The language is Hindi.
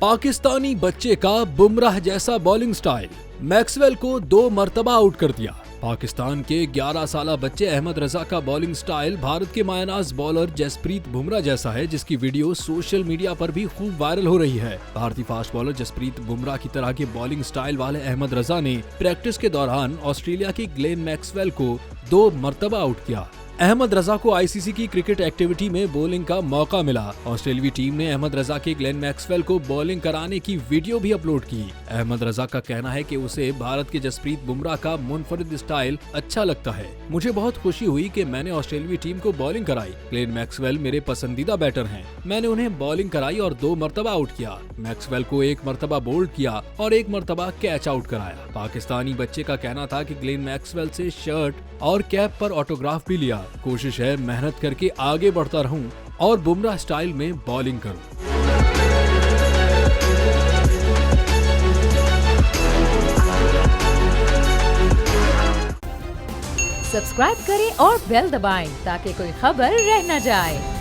पाकिस्तानी बच्चे का बुमराह जैसा बॉलिंग स्टाइल, मैक्सवेल को 2 मरतबा आउट कर दिया। पाकिस्तान के 11 साला बच्चे अहमद रजा का बॉलिंग स्टाइल भारत के मायनाज बॉलर जसप्रीत बुमराह जैसा है, जिसकी वीडियो सोशल मीडिया पर भी खूब वायरल हो रही है। भारतीय फास्ट बॉलर जसप्रीत बुमराह की तरह के बॉलिंग स्टाइल वाले अहमद रजा ने प्रैक्टिस के दौरान ऑस्ट्रेलिया की ग्लेन मैक्सवेल को 2 मरतबा आउट किया। अहमद रजा को आईसीसी की क्रिकेट एक्टिविटी में बॉलिंग का मौका मिला। ऑस्ट्रेलियाई टीम ने अहमद रजा के ग्लेन मैक्सवेल को बॉलिंग कराने की वीडियो भी अपलोड की। अहमद रजा का कहना है कि उसे भारत के जसप्रीत बुमराह का मुनफरिद स्टाइल अच्छा लगता है। मुझे बहुत खुशी हुई कि मैंने ऑस्ट्रेलियाई टीम को बॉलिंग कराई। ग्लेन मैक्सवेल मेरे पसंदीदा बैटर हैं। मैंने उन्हें बॉलिंग कराई और 2 मरतबा आउट किया। मैक्सवेल को 1 मरतबा बोल्ड किया और 1 मरतबा कैच आउट कराया। पाकिस्तानी बच्चे का कहना था कि ग्लेन मैक्सवेल से शर्ट और कैप पर ऑटोग्राफ भी लिया। कोशिश है मेहनत करके आगे बढ़ता रहूं और बुमराह स्टाइल में बॉलिंग करूं। सब्सक्राइब करें और बेल दबाएं ताकि कोई खबर रह न जाए।